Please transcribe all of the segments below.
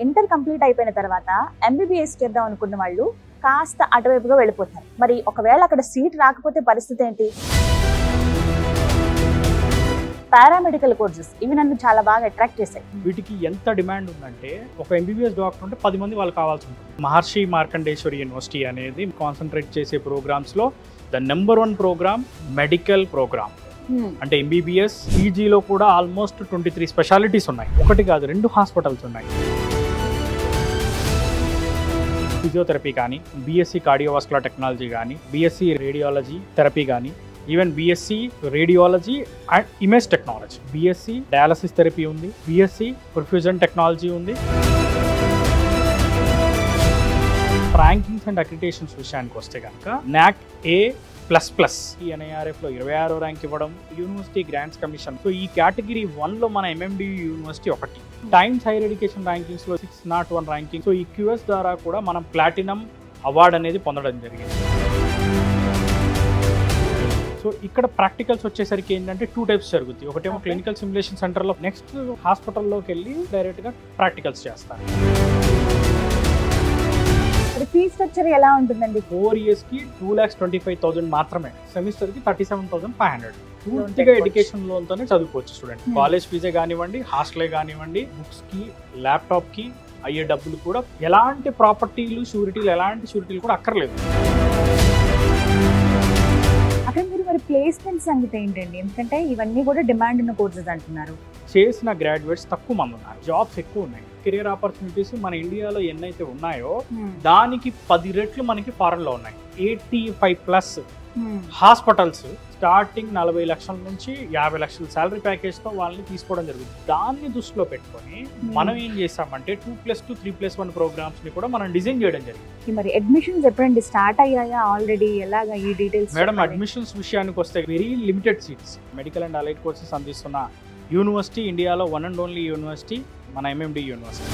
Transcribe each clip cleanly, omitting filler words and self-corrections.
Inter complete అయిపోయిన తర్వాత MBBS చేద్దాం అనుకున్న వాళ్ళు కాస్త అటువైపుగా వెళ్ళిపోతారు. మరి ఒకవేళ అక్కడ సీట్ రాకపోతే పరిస్థితి ఏంటి? పారామెడికల్ కోర్సెస్ ఇవి నన్ను చాలా బాగా అట్రాక్ట్ చేశాయి. వీటికి ఎంత డిమాండ్ ఉందంటే ఒక ఎంబీబీఎస్ డాక్టర్ ఉంటే 10 మంది వాళ్ళు కావాల్సి ఉంటుంది. మహర్షి మార్కండేశ్వరి యూనివర్సిటీ అనేది కాన్సన్ట్రేట్ చేసే ప్రోగ్రామ్స్లో the number 1 programme medical programme. అంటే ఎంబీబీఎస్ పీజీలో కూడా ఆల్మోస్ట్ 23 స్పెషాలిటీస్ ఉన్నాయి. ఒకటి కాదు 2 హాస్పిటల్స్ ఉన్నాయి. ఫిజియోథెరపీ కానీ, బీఎస్సీ కార్డియోవాస్కులర్ టెక్నాలజీ కానీ, బీఎస్సీ రేడియాలజీ థెరపీ కానీ, even BSc radiology and image technology, BSc dialysis therapy ఉంది, బీఎస్సీ పర్ఫ్యూజన్ టెక్నాలజీ ఉంది. ర్యాంకింగ్స్ అండ్ అక్రిడిటేషన్స్ విషయానికి వస్తే కనుక NAAC A++ ఈ NIRFలో 26వ ర్యాంక్ ఇవ్వడం, యూనివర్సిటీ గ్రాంట్స్ కమిషన్. సో ఈ కేటగిరీ 1లో మన MMDU యూనివర్సిటీ ఒకటి. టైమ్స్ హైయర్ ఎడ్యుకేషన్ ర్యాంకింగ్స్లో 601 ర్యాంకింగ్. సో ఈ QS ద్వారా కూడా మనం ప్లాటినం అవార్డు అనేది పొందడం జరిగింది. సో ఇక్కడ ప్రాక్టికల్స్ వచ్చేసరికి ఏంటంటే 2 టైప్స్ జరుగుతాయి. ఒకటేమో క్లినికల్ సిమ్యులేషన్ సెంటర్లో, నెక్స్ట్ హాస్పిటల్లోకి వెళ్ళి డైరెక్ట్గా ప్రాక్టికల్స్ చేస్తారు. ఫీ స్ట్రక్చర్ ఎలా ఉంటుందండి? 4 ఇయర్స్కి 2,25,000 మాత్రమే, సెమిస్టర్కి 37,500. పూర్తిగా ఎడ్యుకేషన్ లోన్తోనే చదువుకోవచ్చు స్టూడెంట్. కాలేజ్ ఫీజే కానివ్వండి, హాస్టలే కానివ్వండి, బుక్స్కి, ల్యాప్టాప్కి అయ్యే డబ్బులు కూడా ఎలాంటి ప్రాపర్టీలు షూరిటీలు కూడా అక్కర్లేదు. అక్కడ మీరు మరి ప్లేస్మెంట్ సంగతి ఏంటండి? ఎందుకంటే ఇవన్నీ కూడా డిమాండ్ ఉన్న కోర్సెస్ అంటున్నారు. చేసిన గ్రాడ్యుయేట్స్ తక్కువ మంది ఉన్నారు, జాబ్స్ ఎక్కువ ఉన్నాయి. కెరియర్ ఆపర్చునిటీస్ మన ఇండియాలో ఎన్నైతే ఉన్నాయో దానికి 10 రెట్లు మనకి ఫారెన్లో ఉన్నాయి. 85+ హాస్పిటల్స్ స్టార్టింగ్ 40 లక్షల నుంచి 50 లక్షల శాలరీ ప్యాకేజ్తో వాళ్ళని తీసుకోవడం జరుగుతుంది. దాన్ని దృష్టిలో పెట్టుకొని మనం ఏం చేసామంటే 2+2, 3+1 ప్రోగ్రామ్స్ని కూడా మనం డిజైన్ చేయడం జరిగింది. మరి అడ్మిషన్స్ ఎప్పుడండి స్టార్ట్ అయ్యాయా? ఆల్రెడీ ఎలాగా ఈ డీటెయిల్స్? మేడం, అడ్మిషన్స్ విషయానికి వస్తే very limited seats. Medical and allied courses అందిస్తున్న యూనివర్సిటీ ఇండియాలో 1 and only యూనివర్సిటీ మన MMD యూనివర్సిటీ.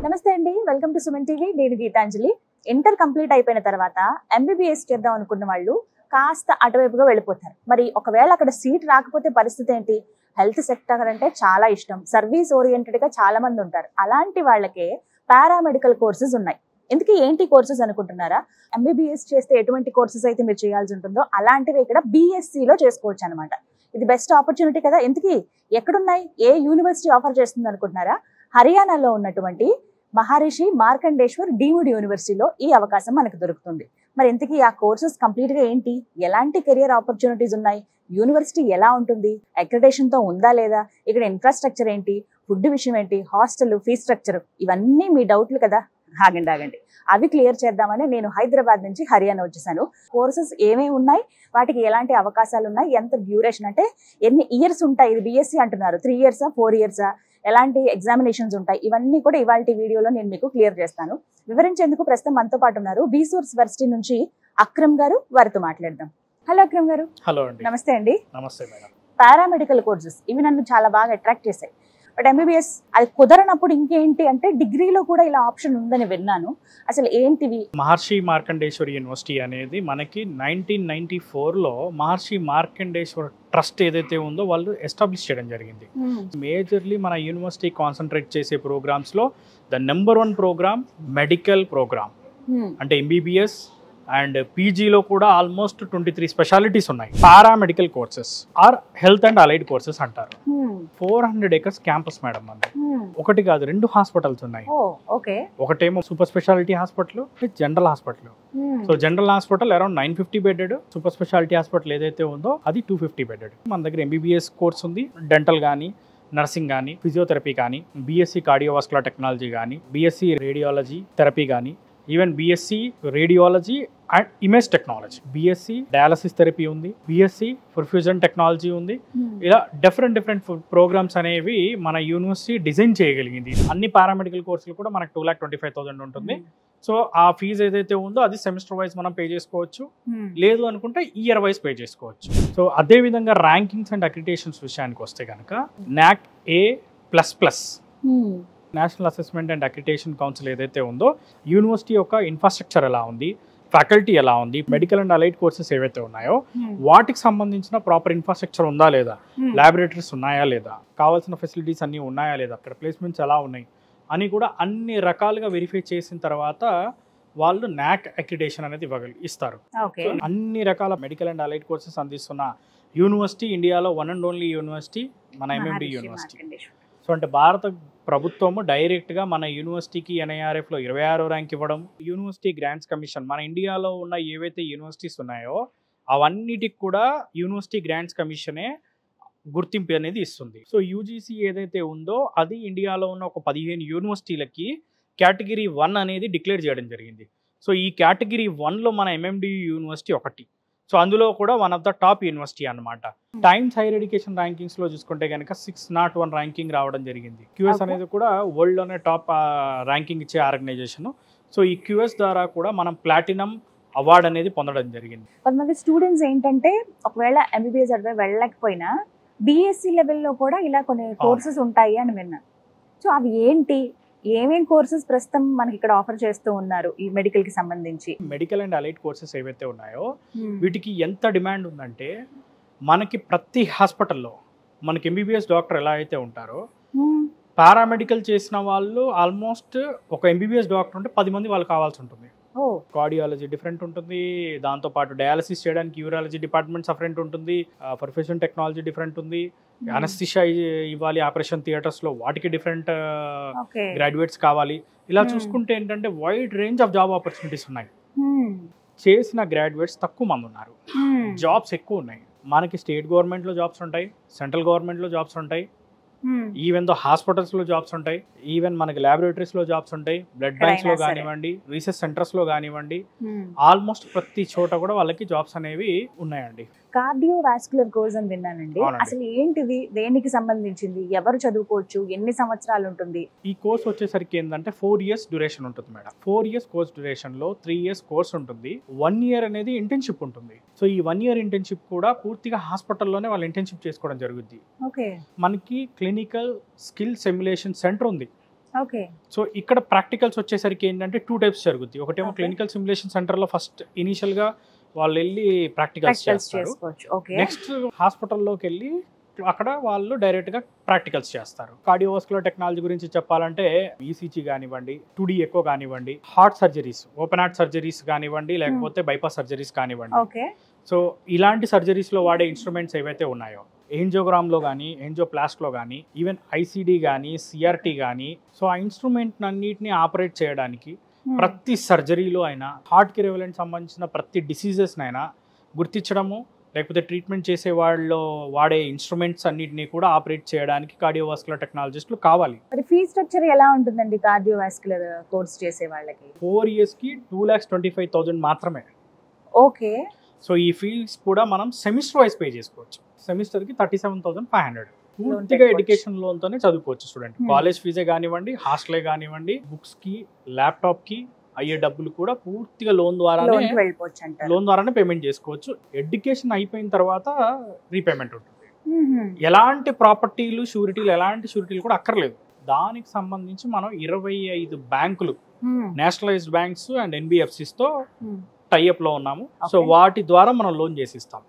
నమస్తే అండి, వెల్కమ్ టు సుమన్ టీవీ. నేను గీతాంజలి. ఇంటర్ కంప్లీట్ అయిపోయిన తర్వాత ఎంబీబీఎస్ చేద్దాం అనుకున్న వాళ్ళు కాస్త అటువైపుగా వెళ్ళిపోతారు. మరి ఒకవేళ అక్కడ సీట్ రాకపోతే పరిస్థితి ఏంటి? హెల్త్ సెక్టర్ అంటే చాలా ఇష్టం, సర్వీస్ ఓరియంటెడ్గా చాలా మంది ఉంటారు. అలాంటి వాళ్ళకే పారామెడికల్ కోర్సెస్ ఉన్నాయి. ఎందుకు ఏంటి కోర్సెస్ అనుకుంటున్నారా? ఎంబీబీఎస్ చేస్తే ఎటువంటి కోర్సెస్ అయితే మీరు చేయాల్సి ఉంటుందో అలాంటివి ఇక్కడ బీఎస్సీలో చేసుకోవచ్చు అనమాట. ఇది బెస్ట్ ఆపర్చునిటీ కదా. ఎందుకు ఎక్కడున్నాయి? ఏ యూనివర్సిటీ ఆఫర్ చేస్తుంది అనుకుంటున్నారా? హర్యానాలో ఉన్నటువంటి మహర్షి మార్కండేశ్వర్ డీమ్డ్ యూనివర్సిటీలో ఈ అవకాశం మనకు దొరుకుతుంది. మరి ఇంతకీ ఆ కోర్సెస్ కంప్లీట్గా ఏంటి? ఎలాంటి కెరియర్ ఆపర్చునిటీస్ ఉన్నాయి? యూనివర్సిటీ ఎలా ఉంటుంది? అక్రిడిటేషన్తో ఉందా లేదా? ఇక్కడ ఇన్ఫ్రాస్ట్రక్చర్ ఏంటి? ఫుడ్ విషయం ఏంటి? హాస్టల్, ఫీ స్ట్రక్చర్, ఇవన్నీ మీ డౌట్లు కదా. ఆగండి, అవి క్లియర్ చేద్దామని నేను హైదరాబాద్ నుంచి హర్యానా వచ్చేసాను. కోర్సెస్ ఏమేమి ఉన్నాయి, వాటికి ఎలాంటి అవకాశాలు ఉన్నాయి, ఎంత డ్యూరేషన్, అంటే ఎన్ని ఇయర్స్ ఉంటాయి? ఇది బీఎస్సీ అంటున్నారు, 3 ఇయర్సా 4 ఇయర్సా, ఎలాంటి ఎగ్జామినేషన్స్ ఉంటాయి, ఇవన్నీ కూడా ఇవాళ వీడియోలో నేను మీకు క్లియర్ చేస్తాను. వివరించేందుకు ప్రస్తుతం మనతో పాటు ఉన్నారు బీసోర్స్ వర్సిటీ నుంచి అక్రమ్ గారు. వారితో మాట్లాడదాం. హలో అక్రమ్ గారు. హలో అండి. నమస్తే అండి. నమస్తే మేడం. పారామెడికల్ కోర్సెస్ ఇవి నన్ను చాలా బాగా అట్రాక్ట్ చేశాయి. బట్ ఎంబీబీఎస్ అది కుదరనప్పుడు ఇంకేంటి అంటే డిగ్రీలో కూడా ఇలా ఆప్షన్ ఉందని విన్నాను. అసలు ఏంటివి? మహర్షి మార్కండేశ్వరి యూనివర్సిటీ అనేది మనకి 1994లో మహర్షి మార్కండేశ్వర్ ట్రస్ట్ ఏదైతే ఉందో వాళ్ళు ఎస్టాబ్లిష్ చేయడం జరిగింది. మేజర్లీ మన యూనివర్సిటీ కాన్సన్ట్రేట్ చేసే ప్రోగ్రామ్స్లో the number 1 programme medical programme. అంటే ఎంబీబీఎస్ అండ్ పీజీలో కూడా ఆల్మోస్ట్ 23 స్పెషాలిటీస్ ఉన్నాయి. Paramedical courses or health and allied courses అంటారు. 400 acres క్యాంపస్ మేడం. మన ఒకటి కాదు 2 హాస్పిటల్స్ ఉన్నాయి. ఒకటేమో super speciality hospital, general hospital. So general hospital around 950 bedded, super speciality hospital ఏదైతే ఉందో అది 250 బెడెడ్. మన దగ్గర ఎంబీబీఎస్ కోర్స్ ఉంది, డెంటల్ కానీ, నర్సింగ్ కానీ, ఫిజియోథెరపీ కానీ, బీఎస్సీ కార్డియోవాస్కులర్ టెక్నాలజీ కానీ, బీఎస్సీ రేడియాలజీ థెరపీ కానీ, even BSc radiology and image technology, BSc dialysis therapy ఉంది, బీఎస్సీ పర్ఫ్యూజన్ టెక్నాలజీ ఉంది. ఇలా డిఫరెంట్ ప్రోగ్రామ్స్ అనేవి మన యూనివర్సిటీ డిజైన్ చేయగలిగింది. అన్ని పారామెడికల్ కోర్సులు కూడా మనకు 2,25,000 ఉంటుంది. సో ఆ ఫీజు ఏదైతే ఉందో అది సెమిస్టర్ వైజ్ మనం పే చేసుకోవచ్చు, లేదు అనుకుంటే ఇయర్ వైజ్ పే చేసుకోవచ్చు. సో అదే విధంగా ర్యాంకింగ్స్ అండ్ అక్రిడిటేషన్స్ విషయానికి వస్తే కనుక NAAC A++ national assessment and accreditation council ఏదైతే ఉందో యూనివర్సిటీ యొక్క ఇన్ఫ్రాస్ట్రక్చర్ ఎలా ఉంది, ఫ్యాకల్టీ ఎలా ఉంది, మెడికల్ అండ్ అలైడ్ కోర్సెస్ ఏవైతే ఉన్నాయో వాటికి సంబంధించిన ప్రాపర్ ఇన్ఫ్రాస్ట్రక్చర్ ఉందా లేదా, ల్యాబొరేటరీస్ ఉన్నాయా లేదా, కావాల్సిన ఫెసిలిటీస్ అన్నీ ఉన్నాయా లేదా, అక్కడ ప్లేస్మెంట్స్ ఎలా ఉన్నాయి అని కూడా అన్ని రకాలుగా వెరిఫై చేసిన తర్వాత వాళ్ళు నాక్ అక్రిడేషన్ అనేది ఇస్తారు. అన్ని రకాల మెడికల్ అండ్ అలైడ్ కోర్సెస్ అందిస్తున్న యూనివర్సిటీ ఇండియాలో వన్ అండ్ ఓన్లీ యూనివర్సిటీ మన ఎంఎండి యూనివర్సిటీ. సో అంటే భారత ప్రభుత్వము డైరెక్ట్గా మన యూనివర్సిటీకి NIRFలో 26వ ర్యాంక్ ఇవ్వడం, యూనివర్సిటీ గ్రాంట్స్ కమిషన్ మన ఇండియాలో ఉన్న ఏవైతే యూనివర్సిటీస్ ఉన్నాయో అవన్నిటికి కూడా యూనివర్సిటీ గ్రాంట్స్ కమిషనే గుర్తింపు అనేది ఇస్తుంది. సో యూజీసీ ఏదైతే ఉందో అది ఇండియాలో ఉన్న ఒక 15 యూనివర్సిటీలకి కేటగిరీ 1 అనేది డిక్లేర్ చేయడం జరిగింది. సో ఈ కేటగిరీ 1లో మన ఎంఎండి యూనివర్సిటీ ఒకటి. సో అందులో కూడా one of the top university అనమాట. టైమ్స్ హైయర్ ఎడ్యుకేషన్ ర్యాంకింగ్స్లో చూసుకుంటే కనుక 601 ర్యాంకింగ్ రావడం జరిగింది. QS అనేది కూడా వరల్డ్లోనే టాప్ ర్యాంకింగ్ ఇచ్చే ఆర్గనైజేషన్. సో ఈ QS ద్వారా కూడా మనం ప్లాటినం అవార్డు అనేది పొందడం జరిగింది. కొంతమంది స్టూడెంట్స్ ఏంటంటే ఒకవేళ MBBS అడ్వై వెళ్ళలేకపోయినా BSc లెవెల్లో కూడా ఇలా కొన్ని కోర్సెస్ ఉంటాయి అని విన్నాను. సో అవి ఏంటి, ఏమేం కోర్సెస్ ప్రస్తుతం మనకి ఇక్కడ ఆఫర్ చేస్తూ ఉన్నారు ఈ మెడికల్ కి సంబంధించి? మెడికల్ అండ్ అలైడ్ కోర్సెస్ ఏవైతే ఉన్నాయో వీటికి ఎంత డిమాండ్ ఉందంటే మనకి ప్రతి హాస్పిటల్లో మనకి MBBS డాక్టర్ ఎలా అయితే ఉంటారో పారామెడికల్ చేసిన వాళ్ళు ఆల్మోస్ట్ ఒక MBBS డాక్టర్ ఉంటే 10 మంది వాళ్ళు కావాల్సి ఉంటుంది. కార్డియాలజీ డిఫరెంట్ ఉంటుంది, దాంతోపాటు డయాలసిస్ చేయడానికి యూరాలజీ డిపార్ట్మెంట్ సపరేట్ ఉంటుంది, పర్ఫ్యూషన్ టెక్నాలజీ డిఫరెంట్ ఉంది, అనస్థిషియా ఇవ్వాలి ఆపరేషన్ థియేటర్స్లో వాటికి డిఫరెంట్ గ్రాడ్యుయేట్స్ కావాలి. ఇలా చూసుకుంటే ఏంటంటే wide range of job opportunities ఉన్నాయి. చేసిన గ్రాడ్యుయేట్స్ తక్కువ మంది ఉన్నారు, జాబ్స్ ఎక్కువ ఉన్నాయి. మనకి స్టేట్ గవర్నమెంట్లో జాబ్స్ ఉంటాయి, సెంట్రల్ గవర్నమెంట్లో జాబ్స్ ఉంటాయి, ఈవెన్ దో హాస్పిటల్స్లో జాబ్స్ ఉంటాయి, ఈవెన్ మనకి ల్యాబొరేటరీస్లో జాబ్స్ ఉంటాయి, బ్లడ్ బ్యాంక్స్లో కానివ్వండి, రీసెర్చ్ సెంటర్స్లో కానివ్వండి, ఆల్మోస్ట్ ప్రతి చోట కూడా వాళ్ళకి జాబ్స్ అనేవి ఉన్నాయండి. కార్డియోవాస్కులర్ కోర్స్ అని విన్నానండి, అసలు ఏంటిది, దేనికి సంబంధించింది, ఎవరు చదువుకోవచ్చు, ఎన్ని సంవత్సరాలు ఉంటుంది? ఈ కోర్స్ వచ్చేసరికి ఏంటంటే 4 years డ్యూరేషన్ ఉంటుంది మేడం. 4 years కోర్స్ డ్యూరేషన్ లో 3 years కోర్స్ ఉంటుంది, 1 year అనేది ఇంటర్న్షిప్ ఉంటుంది. సో ఈ 1 year ఇంటర్న్షిప్ కూడా పూర్తిగా హాస్పిటల్లోనే వాళ్ళు ఇంటర్న్షిప్ చేసుకోవడం జరుగుద్ది. మనకి క్లినికల్ స్కిల్ సిమ్యులేషన్ సెంటర్ ఉంది. సో ఇక్కడ ప్రాక్టికల్స్ వచ్చేసరికి ఏంటంటే 2 types జరుగుద్ది. ఒకటేమో క్లినికల్ సిమ్యులేషన్ సెంటర్ లో ఫస్ట్ ఇనిషియల్ గా వాళ్ళు వెళ్ళి ప్రాక్టికల్స్ చేస్తారు. నెక్స్ట్ హాస్పిటల్లోకి వెళ్ళి అక్కడ వాళ్ళు డైరెక్ట్ గా ప్రాక్టికల్స్ చేస్తారు. కార్డియోవాస్కులర్ టెక్నాలజీ గురించి చెప్పాలంటే ECG కానివ్వండి, 2D ఎకో కానివ్వండి, heart surgeries, open heart surgeries కానివ్వండి, లేకపోతే బైపాస్ సర్జరీస్ కానివ్వండి. సో ఇలాంటి సర్జరీస్ లో వాడే ఇన్స్ట్రుమెంట్స్ ఏవైతే ఉన్నాయో ఏంజియోగ్రామ్ లో కానీ, ఏంజియోప్లాస్ట్ లో కానీ, ఈవెన్ ICD కానీ, CRT కానీ, సో ఆ ఇన్స్ట్రుమెంట్ అన్నిటిని ఆపరేట్ చేయడానికి ప్రతి సర్జరీలో అయినా హార్ట్ కి రిలవెంట్ సంబంధించిన ప్రతి డిసీజెస్ అయినా గుర్తించడము, లేకపోతే ట్రీట్మెంట్ చేసే వాళ్ళు వాడే ఇన్స్ట్రుమెంట్స్ అన్నిటిని కూడా ఆపరేట్ చేయడానికి కార్డియోవాస్కులర్ టెక్నాలజిస్టులు కావాలి. మరి ఫీ స్ట్రక్చర్ ఎలా ఉంటుందండి కార్డియోవాస్కులర్ కోర్స్ చేసే వాళ్ళకి? 4 years కి 2,25,000 మాత్రమే. సో ఈ ఫీస్ కూడా మనం సెమిస్టర్ వైజ్ పే చేసుకోవచ్చు. సెమిస్టర్ కి 37,500 పూర్తిగా ఎడ్యుకేషన్ లోన్ తోనే చదువుకోవచ్చు స్టూడెంట్. కాలేజ్ ఫీజే కానివ్వండి, హాస్టలే కానివ్వండి, బుక్స్ కి, ల్యాప్టాప్ కి అయ్యే డబ్బులు కూడా పూర్తిగా లోన్ ద్వారానే పేమెంట్ చేసుకోవచ్చు. ఎడ్యుకేషన్ అయిపోయిన తర్వాత రీపేమెంట్ ఉంటుంది. ఎలాంటి ప్రాపర్టీలు, షూరిటీలు, ఎలాంటి షూరిటీలు కూడా అక్కర్లేదు. దానికి సంబంధించి మనం 25 బ్యాంకులు, నేషనలైజ్డ్ బ్యాంక్స్ అండ్ NBFCs తో టైఅప్ లో ఉన్నాము. సో వాటి ద్వారా మనం లోన్ చేసిస్తాం.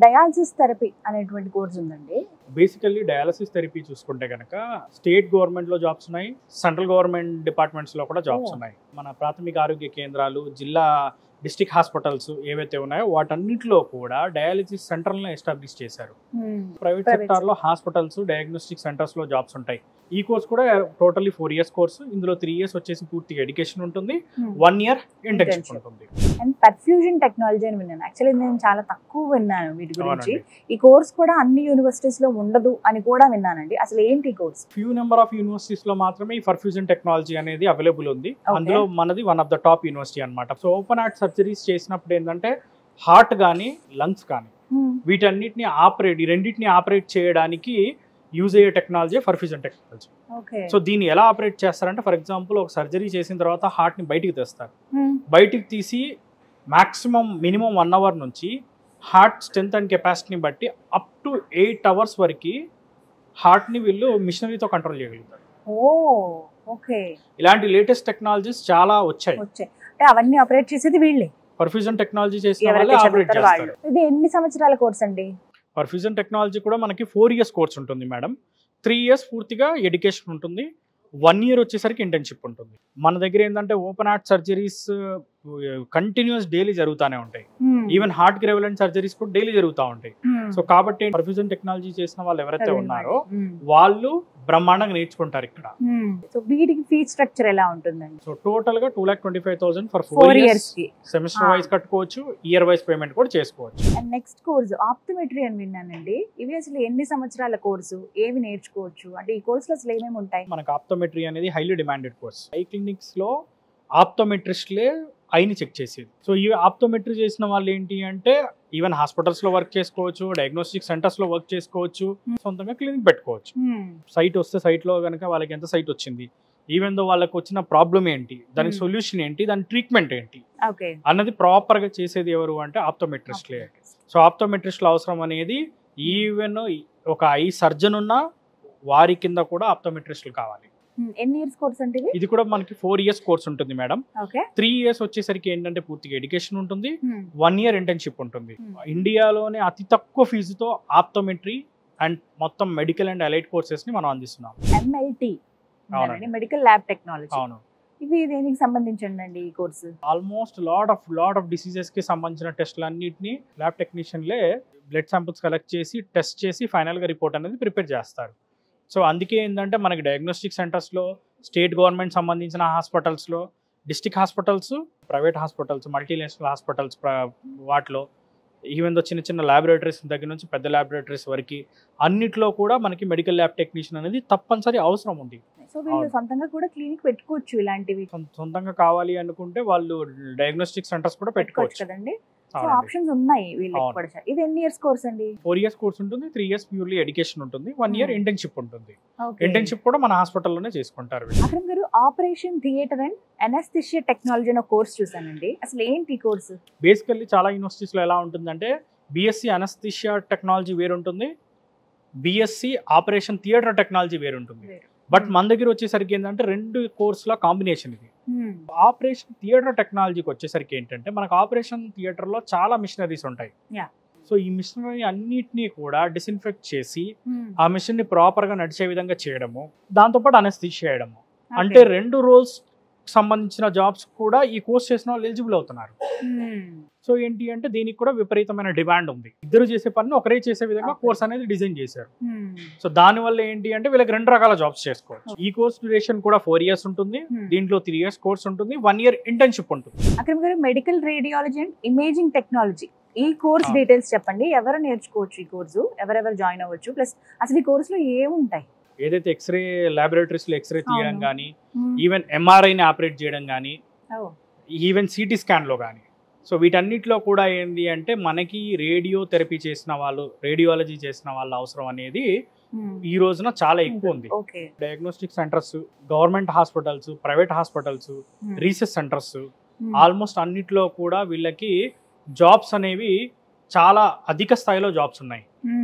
డయాలసిస్ థెరపీ అనేటువంటి కోర్స్ ఉందండి. బేసికల్లీ డయాలసిస్ థెరపీ చూసుకుంటే కనుక స్టేట్ గవర్నమెంట్ లో జాబ్స్ ఉన్నాయి, సెంట్రల్ గవర్నమెంట్ డిపార్ట్మెంట్స్ లో కూడా జాబ్స్ ఉన్నాయి. మన ప్రాథమిక ఆరోగ్య కేంద్రాలు, జిల్లా డిస్ట్రిక్ట్ హాస్పిటల్స్ ఏవైతే ఉన్నాయో వాటన్నిటిలో కూడా డయాలసిస్ సెంటర్లను ఎస్టాబ్లిష్ చేశారు. ప్రైవేట్ సెక్టార్ లో హాస్పిటల్స్, డయాగ్నోస్టిక్ సెంటర్స్ లో జాబ్స్ ఉంటాయి. ఈ కోర్స్ కూడా టోటల్లీ 4 years కోర్సు. ఇందులో 3 years వచ్చేసి పూర్తిగా ఎడ్యుకేషన్ ఉంటుంది, 1 year ఇంటర్న్షిప్ ఉంటుంది. అండ్ పర్ఫ్యూజన్ టెక్నాలజీ అని విన్నాను. యాక్చువల్లీ నేను చాలా తక్కువ విన్నాను వీటి గురించి. ఈ కోర్స్ కూడా అన్ని యూనివర్సిటీస్ లో ఉండదు అని కూడా విన్నానండి. అసలు ఏంటి course? Few number of universities లో మాత్రమే ఈ పర్ఫ్యూజన్ టెక్నాలజీ అనేది అవైలబుల్ ఉంది. అందులో మనది one of the top university అనమాట. సో ఓపెన్ హార్ట్ సర్జరీస్ చేసినప్పుడు ఏంటంటే హార్ట్ కానీ, లంగ్స్ కానీ, వీటన్నిటిని ఆపరేట్, ఈ రెండింటిని ఆపరేట్ చేయడానికి యూజ్ అయ్యే టెక్నాలజీ పర్ఫ్యూజన్ టెక్నాలజీ. సో దీన్ని ఎలా ఆపరేట్ చేస్తారంటే, ఫర్ ఎగ్జాంపుల్ ఒక సర్జరీ చేసిన తర్వాత హార్ట్ ని బయటికి తెస్తారు. బయటికి తీసి మాక్సిమం మినిమం 1 hour నుంచి హార్ట్ స్ట్రెంత్ అండ్ కెపాసిటీని బట్టి అప్ టు 8 hours వరకు హార్ట్ ని వీళ్ళు మిషనరీతో కంట్రోల్ చేయగలుగుతారు. ఓకే, ఇలాంటి లేటెస్ట్ టెక్నాలజీస్ చాలా వచ్చాయి. అవన్నీ ఆపరేట్ చేసేది వీళ్ళే. పర్ఫ్యూజన్ టెక్నాలజీ చేసిన ఎవరైతే వాళ్ళే ఆపరేట్ చదువుతారో వాళ్ళు. చేస్తారు. ఇది ఎన్ని సంవత్సరాల కోర్స్ అండి? పర్ఫ్యూజన్ టెక్నాలజీ కూడా మనకి 4 years కోర్స్ ఉంటుంది మేడం. 3 years పూర్తిగా ఎడ్యుకేషన్ ఉంటుంది. 1 year వచ్చేసరికి ఇంటర్న్షిప్ ఉంటుంది. మన దగ్గర ఏంటంటే open heart surgeries continuous daily జరుగుతూనే ఉంటాయి. ఈవెన్ హార్ట్ కి రెవలెంట్ సర్జరీస్ కూడా డైలీ జరుగుతూ ఉంటాయి. సో కాబట్టి పర్ఫ్యూజన్ టెక్నాలజీ చేసిన వాళ్ళు ఎవరైతే ఉన్నారో వాళ్ళు బ్రహ్మాండంగా నేర్చుకుంటారు ఇక్కడ. సో వీటికి ఫీ స్ట్రక్చర్ ఎలా ఉంటుందండి? సో టోటల్ గా 2,25,000 ఫర్ 4 years కి సెమిస్టర్ వైజ్ కట్టుకోవచ్చు, ఇయర్ వైజ్ పేమెంట్ కూడా చేసుకోవచ్చు. అండ్ నెక్స్ట్ కోర్స్ ఆప్టోమెట్రీ అని విన్నానండి. ఇవి అసలు ఎన్ని సంవత్సరాల కోర్సు, ఏవి నేర్చుకోవచ్చు, అంటే ఈ కోర్సులో అసలు ఏమేమి ఉంటాయి? మనకు ఆప్టోమెట్రీ అనేది highly demanded course. I clinics లో ఆప్టోమెట్రిస్ట్లే ఐని చెక్ చేసేది. సో ఈ ఆప్టోమెట్రీ చేసిన వాళ్ళు ఏంటి అంటే ఈవెన్ హాస్పిటల్స్ లో వర్క్ చేసుకోవచ్చు, డయాగ్నోస్టిక్ సెంటర్స్ లో వర్క్ చేసుకోవచ్చు, సొంతంగా క్లినిక్ పెట్టుకోవచ్చు. సైట్ వస్తే సైట్ లో కనుక వాళ్ళకి ఎంత సైట్ వచ్చింది, ఈవెన్ దో వాళ్ళకి వచ్చిన ప్రాబ్లం ఏంటి, దానికి సొల్యూషన్ ఏంటి, దాని ట్రీట్మెంట్ ఏంటి అన్నది ప్రాపర్ గా చేసేది ఎవరు అంటే ఆప్టోమెట్రిస్ట్లే. సో ఆప్టోమెట్రిస్ట్ల అవసరం అనేది ఈవెన్ ఒక ఐ సర్జన్ ఉన్న వారి కింద కూడా ఆప్టోమెట్రిస్టులు కావాలి. ఎన్ని ఇయర్స్ కోర్స్ అంటే ఇది కూడా మనకి 4 years కోర్స్ ఉంటుంది మేడం. ఓకే. 3 years వచ్చేసరికి ఏంటంటే పూర్తిగా ఎడ్యుకేషన్ ఉంటుంది, 1 year ఇంటర్న్షిప్ ఉంటుంది. ఇండియాలోనే అతి తక్కువ ఫీజుతో ఆప్టోమెట్రీ అండ్ మొత్తం మెడికల్ అండ్ అలైడ్ కోర్సెస్ ని మనం అందిస్తున్నాం. MLT medical lab technology. అవును. ఇవి దేనికి సంబంధించండి ఈ course? Almost lot of diseases కి సంబంధించిన టెస్ట్లు అన్నిటిని ల్యాబ్ టెక్నీషియన్లే బ్లడ్ శాంపుల్స్ కలెక్ట్ చేసి టెస్ట్ చేసి ఫైనల్ గా రిపోర్ట్ అనేది ప్రిపేర్ చేస్తారు. సో అందుకే ఏంటంటే మనకి డయాగ్నోస్టిక్ సెంటర్స్లో, స్టేట్ గవర్నమెంట్ సంబంధించిన హాస్పిటల్స్లో, district hospitals, private hospitals, multinational hospitals వాటిలో ఈవెన్ దో చిన్న చిన్న ల్యాబొరేటరీస్ దగ్గర నుంచి పెద్ద ల్యాబొరేటరీస్ వరకు అన్నిట్లో కూడా మనకి మెడికల్ ల్యాబ్ టెక్నీషియన్ అనేది తప్పనిసరి అవసరం ఉంది. సో వీళ్ళు సొంతంగా కూడా క్లినిక్ పెట్టుకోవచ్చు, ఇలాంటివి సొంతంగా కావాలి అనుకుంటే వాళ్ళు డయాగ్నోస్టిక్ సెంటర్స్ కూడా పెట్టుకోవచ్చు కదండి. సో ఆప్షన్స్ ఉన్నాయి వీళ్ళకి కూడా. ఇది ఎన్ని ఇయర్స్ కోర్స్ అండి? 4 years కోర్స్ ఉంటుంది, 3 years ప్యూర్లీ ఎడ్యుకేషన్ ఉంటుంది, 1 year ఇంటర్న్షిప్ ఉంటుంది. ఇంటర్న్షిప్ కూడా మన హాస్పిటల్లోనే చేసుకుంటారు. అక్రమ్ గారు, operation theatre and anaesthesia technology అనే కోర్స్ చూసానండి. అసలు ఏంటి ఈ కోర్సు? బేసికల్లీ చాలా యూనివర్సిటీస్ లో ఎలా ఉంటుందంటే బిఎస్సి అనస్థిషియా టెక్నాలజీ వేరుంటుంది, బిఎస్సి ఆపరేషన్ థియేటర్ టెక్నాలజీ వేరుంటుంది. బట్ మన దగ్గర వచ్చేసరికి ఏంటంటే 2 కోర్సుల కాంబినేషన్ ఇది. ఆపరేషన్ థియేటర్ టెక్నాలజీకి వచ్చేసరికి ఏంటంటే మనకు ఆపరేషన్ థియేటర్ లో చాలా మిషనరీస్ ఉంటాయి. సో ఈ మిషనరీ అన్నిటినీ కూడా డిస్ఇన్ఫెక్ట్ చేసి ఆ మిషన్ ని ప్రాపర్ గా నడిచే విధంగా చేయడము, దాంతోపాటు అనస్థిషియా చేయడము, అంటే 2 రోల్స్ సంబంధించిన జాబ్స్ కూడా ఈ కోర్స్ చేసిన వాళ్ళు ఎలిజిబుల్ అవుతున్నారు. సో ఏంటి అంటే దీనికి కూడా విపరీతమైన డిమాండ్ ఉంది. ఇద్దరు చేసే పని ఒకరే చేసే విధంగా కోర్స్ అనేది డిజైన్ చేశారు. సో దాని వల్ల ఏంటి అంటే వీళ్ళకి 2 రకాల జాబ్స్ చేసుకోవచ్చు. ఈ కోర్స్ డ్యూరేషన్ కూడా 4 years ఉంటుంది, దీంట్లో 3 years కోర్స్ ఉంటుంది, 1 year ఇంటర్న్షిప్ ఉంటుంది. అక్రమ్ గారు, medical radiology and imaging technology ఈ కోర్స్ డీటెయిల్స్ చెప్పండి. ఎవరు నేర్చుకోవచ్చు ఈ కోర్సు, ఎవరెవరు జాయిన్ అవ్వచ్చు, ప్లస్ అసలు ఈ కోర్సులో ఏముంటాయి? ఏదైతే ఎక్స్రే ల్యాబొరేటరీస్ లో ఎక్స్రే తీయడం కానీ, ఈవెన్ ఎంఆర్ఐని ఆపరేట్ చేయడం కానీ, ఈవెన్ సిటీ స్కాన్ లో కానీ, సో వీటన్నిటిలో కూడా ఏంటి అంటే మనకి రేడియో థెరపీ చేసిన వాళ్ళు, రేడియాలజీ చేసిన వాళ్ళ అవసరం అనేది ఈ రోజున చాలా ఎక్కువ ఉంది. Diagnostic centres, government hospitals, private hospitals, research centres, almost అన్నిట్లో కూడా వీళ్ళకి జాబ్స్ అనేవి చాలా అధిక స్థాయిలో జాబ్స్ ఉన్నాయి.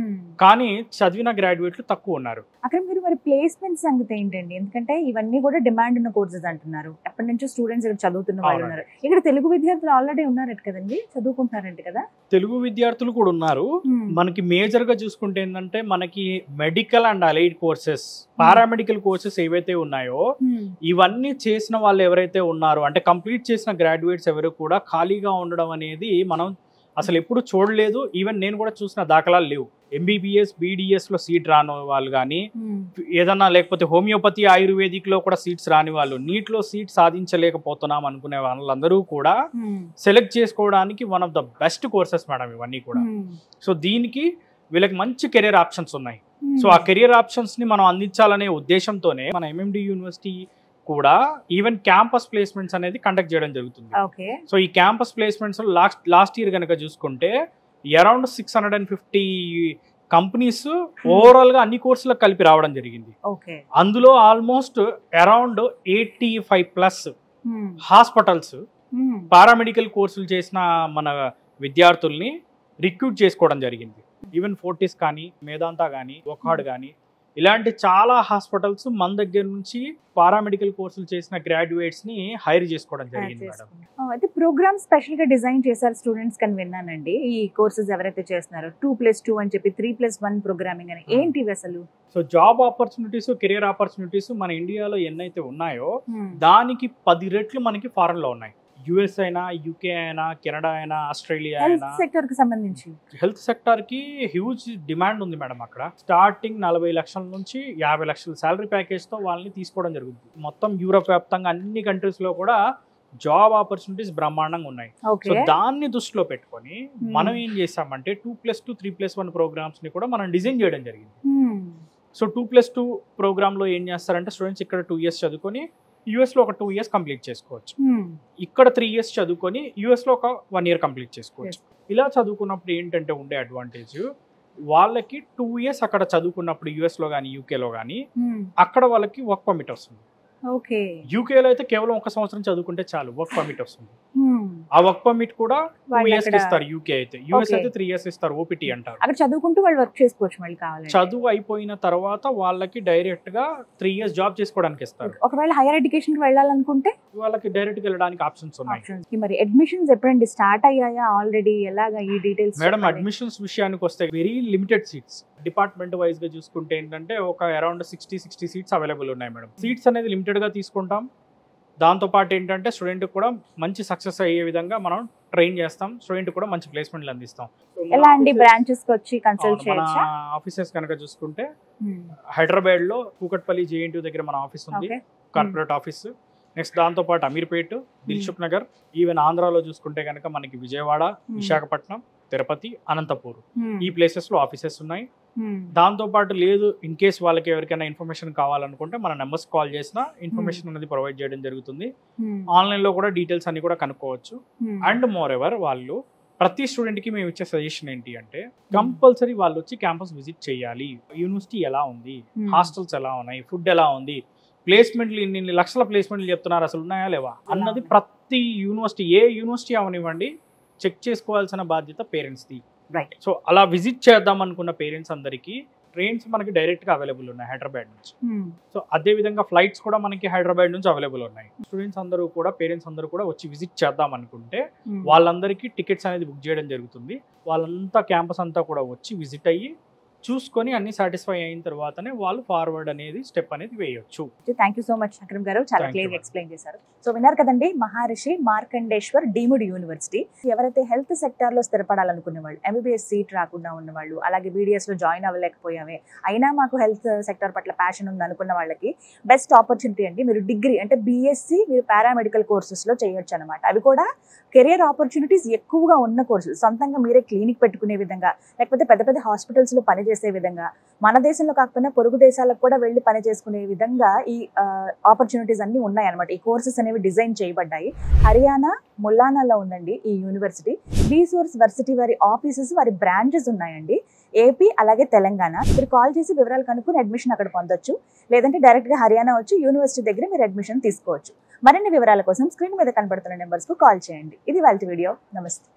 కానీ చదివిన గ్రాడ్యుయేట్లు తక్కువ ఉన్నారు. అక్కడ మీరు మరి ప్లేస్మెంట్ సంగతి ఏంటండి? ఎందుకంటే ఇవన్నీ కూడా డిమాండ్ ఉన్న కోర్సెస్ అంటున్నారు. ఎప్పటి నుంచో స్టూడెంట్స్ ఇక్కడ చదువుతున్న వాళ్ళు ఉన్నారు. ఇక్కడ తెలుగు విద్యార్థులు ఆల్రెడీ ఉన్నారట కదండి, చదువుకుంటున్నారంట కదా? తెలుగు విద్యార్థులు కూడా ఉన్నారు. మనకి మేజర్ గా చూసుకుంటే ఏంటంటే మనకి medical and allied courses, paramedical courses ఏవైతే ఉన్నాయో ఇవన్నీ చేసిన వాళ్ళు ఎవరైతే ఉన్నారో, అంటే కంప్లీట్ చేసిన గ్రాడ్యుయేట్స్ ఎవరు కూడా ఖాళీగా ఉండడం అనేది మనం అసలు ఎప్పుడు చూడలేదు. ఈవెన్ నేను కూడా చూసిన దాఖలాలు లేవు. ఎంబీబీఎస్, బీడీఎస్ లో సీట్ రాని వాళ్ళు కానీ, ఏదన్నా లేకపోతే హోమియోపతి, ఆయుర్వేదిక్ లో కూడా సీట్స్ రాని వాళ్ళు, నీట్ లో సీట్ సాధించలేకపోతున్నాం అనుకునే వాళ్ళందరూ కూడా సెలెక్ట్ చేసుకోవడానికి one of the best courses madam ఇవన్నీ కూడా. సో దీనికి వీళ్ళకి మంచి కెరీర్ ఆప్షన్స్ ఉన్నాయి. సో ఆ కెరీర్ ఆప్షన్స్ ని మనం అందించాలనే ఉద్దేశంతోనే మన ఎంఎండి యూనివర్సిటీ కూడా ఈవెన్ క్యాంపస్ ప్లేస్మెంట్స్ అనేది కండక్ట్ చేయడం జరుగుతుంది. సో ఈ క్యాంపస్ ప్లేస్మెంట్స్ లాస్ట్ ఇయర్ కనుక చూసుకుంటే అరౌండ్ 650 కంపెనీస్ ఓవరాల్ గా అన్ని కోర్సులకు కలిపి రావడం జరిగింది. అందులో ఆల్మోస్ట్ అరౌండ్ 85+ హాస్పిటల్స్ పారామెడికల్ కోర్సులు చేసిన మన విద్యార్థుల్ని రిక్రూట్ చేసుకోవడం జరిగింది. ఈవెన్ ఫోర్టిస్ కానీ, మేదాంతా కానీ, ఒకాడ్ కానీ, ఇలాంటి చాలా హాస్పిటల్స్ మన దగ్గర నుంచి పారామెడికల్ కోర్సులు చేసిన గ్రాడ్యుయేట్స్ ని హైర్ చేసుకోవడం జరిగింది మేడం. అయితే ప్రోగ్రామ్ స్పెషల్ గా డిజైన్ చేశారు స్టూడెంట్స్ కని విన్నానండి. ఈ కోర్సెస్ ఎవరైతే చేస్తున్నారో 2+2 అని చెప్పి 3+1 ప్రోగ్రామింగ్ అని ఏంటివి అసలు? So job opportunities, career opportunities మన ఇండియాలో ఎన్నైతే ఉన్నాయో దానికి 10 రెట్లు మనకి ఫారెన్ లో ఉన్నాయి. యుఎస్ అయినా, యూకే అయినా, కెనడా అయినా, ఆస్ట్రేలియా అయినా, సెక్టర్ కి సంబంధించి హెల్త్ సెక్టర్ కి హ్యూజ్ డిమాండ్ ఉంది మేడం. అక్కడ స్టార్టింగ్ 40 లక్షల నుంచి 50 లక్షల శాలరీ ప్యాకేజ్ తో వాళ్ళని తీసుకోవడం జరుగుతుంది. మొత్తం యూరోప్ వ్యాప్తంగా అన్ని కంట్రీస్ లో కూడా జాబ్ ఆపర్చునిటీస్ బ్రహ్మాండంగా ఉన్నాయి. సో దాన్ని దృష్టిలో పెట్టుకొని మనం ఏం చేసామంటే 2+2, 3+1 ప్రోగ్రామ్స్ ని కూడా మనం డిజైన్ చేయడం జరిగింది. సో 2+2 ప్రోగ్రామ్ లో ఏం చేస్తారంటే స్టూడెంట్స్ ఇక్కడ 2 years చదువుకొని యుఎస్ లో ఒక 2 years కంప్లీట్ చేసుకోవచ్చు. ఇక్కడ 3 years చదువుకొని యుఎస్ లో ఒక 1 year కంప్లీట్ చేసుకోవచ్చు. ఇలా చదువుకున్నప్పుడు ఏంటంటే ఉండే అడ్వాంటేజ్, వాళ్ళకి 2 years అక్కడ చదువుకున్నప్పుడు యుఎస్ లో కానీ, యూకేలో కానీ అక్కడ వాళ్ళకి వర్క్ పర్మిట్ వస్తుంది. యూకేలో అయితే కేవలం 1 సంవత్సరం చదువుకుంటే చాలు, వర్క్ పర్మిట్ వస్తుంది. ఆ వర్క్ పర్మిట్ కూడా 2 years ఇస్తారు యూకే అయితే. యుఎస్ అయితే 3 years ఇస్తారు, ఓపీటీ అంటారు. అక్కడ చదువుకుంటూ వాళ్ళు వర్క్ చేసుకోవచ్చు మళ్ళీ కావాలి. చదువు అయిపోయిన తర్వాత వాళ్ళకి డైరెక్ట్ గా 3 years జాబ్ చేసుకోవడానికి ఇస్తారు. ఒకవేళ హైయర్ ఎడ్యుకేషన్ కి వెళ్ళాలనుకుంటే వాళ్ళకి డైరెక్ట్ గా వెళ్ళడానికి ఆప్షన్స్ ఉన్నాయి. మరి అడ్మిషన్స్ ఎప్పుడండి స్టార్ట్ అయ్యాయా ఆల్రెడీ? ఎలాగా ఈ డీటెయిల్స్? మేడం అడ్మిషన్స్ విషయానికి వస్తే very limited seats. Department wise గా చూసుకుంటే ఏంటంటే ఒక అరౌండ్ 60 సీట్స్ అవైలబుల్ ఉన్నాయి మేడం. సీట్స్ అనేది లిమిటెడ్ గా తీసుకుంటాం. దాంతో పాటు ఏంటంటే స్టూడెంట్ కూడా మంచి సక్సెస్ అయ్యే విధంగా మనం ట్రైన్ చేస్తాం. స్టూడెంట్ కూడా మంచి ప్లేస్మెంట్లు అందిస్తాం. ఎలా అండి బ్రాంచెస్ కి వచ్చి కన్సల్ట్ చేయొచ్చా? మన ఆఫీసెస్ కనుక చూసుకుంటే హైదరాబాద్ లో కూకట్పల్లి JNTU దగ్గర మన ఆఫీస్ ఉంది, కార్పొరేట్ ఆఫీస్. నెక్స్ట్ దాంతో పాటు అమీర్పేట్, దిల్సుఖ్ నగర్, ఈవెన్ ఆంధ్రాలో చూసుకుంటే కనుక మనకి విజయవాడ, విశాఖపట్నం, తిరుపతి, అనంతపూర్ ఈ ప్లేసెస్ లో ఆఫీసెస్ ఉన్నాయి. దాంతో పాటు లేదు ఇన్ కేస్ వాళ్ళకి ఎవరికైనా ఇన్ఫర్మేషన్ కావాలనుకుంటే మన నెంబర్స్ కాల్ చేసినా ఇన్ఫర్మేషన్ అనేది ప్రొవైడ్ చేయడం జరుగుతుంది. ఆన్లైన్ లో కూడా డీటెయిల్స్ అన్ని కూడా కనుక్కోవచ్చు. అండ్ మోర్ ఎవర్ వాళ్ళు ప్రతి స్టూడెంట్ కి మేము ఇచ్చే సజెషన్ ఏంటి అంటే కంపల్సరీ వాళ్ళు వచ్చి క్యాంపస్ విజిట్ చేయాలి. యూనివర్సిటీ ఎలా ఉంది, హాస్టల్స్ ఎలా ఉన్నాయి, ఫుడ్ ఎలా ఉంది, ప్లేస్మెంట్లు ఇన్ని లక్షల ప్లేస్మెంట్లు చెప్తున్నారు, అసలు ఉన్నాయా లేవా అన్నది ప్రతి యూనివర్సిటీ, ఏ యూనివర్సిటీ అవనివ్వండి, చెక్ చేసుకోవాల్సిన బాధ్యత పేరెంట్స్ది. సో అలా విజిట్ చేద్దాం అనుకున్న పేరెంట్స్ అందరికీ ట్రైన్స్ మనకి డైరెక్ట్ గా అవైలబుల్ ఉన్నాయి హైదరాబాద్ నుంచి. సో అదే విధంగా ఫ్లైట్స్ కూడా మనకి హైదరాబాద్ నుంచి అవైలబుల్ ఉన్నాయి. స్టూడెంట్స్ అందరూ కూడా, పేరెంట్స్ అందరూ కూడా వచ్చి విజిట్ చేద్దాం అనుకుంటే వాళ్ళందరికీ టికెట్స్ అనేది బుక్ చేయడం జరుగుతుంది. వాళ్ళంతా క్యాంపస్ అంతా కూడా వచ్చి విజిట్ అయ్యి చూసుకొని అన్ని సాటిస్ఫై అయిన తర్వాతనే వాళ్ళు ఫార్వర్డ్ అనేది స్టెప్ అనేది వేయొచ్చు. Thank you so much Akram గారు, చాలా క్లియర్ ఎక్స్ప్లెయిన్ చేశారు. సో విన్నారు కదండి, మహర్షి మార్కండేశ్వర్ డీమ్డ్ యూనివర్సిటీ. ఎవరైతే హెల్త్ సెక్టర్ లో స్థిరపడాలనుకునే వాళ్ళు, MBBS సీట్ రాకుండా ఉన్న వాళ్ళు, అలాగే BDS లో జాయిన్ అవ్వలేకపోయామే అయినా మాకు హెల్త్ సెక్టర్ పట్ల ప్యాషన్ ఉంది అనుకున్న వాళ్ళకి బెస్ట్ ఆపర్చునిటీ అండి. మీరు డిగ్రీ అంటే BSc మీరు పారామెడికల్ కోర్సెస్ లో చేయొచ్చు అనమాట. అవి కూడా కెరియర్ ఆపర్చునిటీస్ ఎక్కువగా ఉన్న కోర్సులు. సొంతంగా మీరే క్లినిక్ పెట్టుకునే విధంగా, లేకపోతే పెద్ద పెద్ద హాస్పిటల్స్ లో పనిచేసే విధంగా, మన దేశంలో కాకపోయినా పొరుగు దేశాలకు కూడా వెళ్ళి పని చేసుకునే విధంగా ఈ ఆపర్చునిటీస్ అన్ని ఉన్నాయి అనమాట. ఈ కోర్సెస్ అనేవి డిజైన్ చేయబడ్డాయి. హర్యానా ముల్లానాలో ఉందండి ఈ యూనివర్సిటీ. బీసోర్స్ వర్సిటీ వారి ఆఫీసెస్, వారి బ్రాంచెస్ ఉన్నాయండి ఏపీ అలాగే తెలంగాణ. మీరు కాల్ చేసి వివరాలు కనుక్కుని అడ్మిషన్ అక్కడ పొందొచ్చు. లేదంటే డైరెక్ట్ గా హర్యానా వచ్చి యూనివర్సిటీ దగ్గర మీరు అడ్మిషన్ తీసుకోవచ్చు. మరిన్ని వివరాల కోసం స్క్రీన్ మీద కనబడుతున్న నెంబర్స్ కు కాల్ చేయండి. ఇది వాళ్ళ వీడియో. నమస్తే.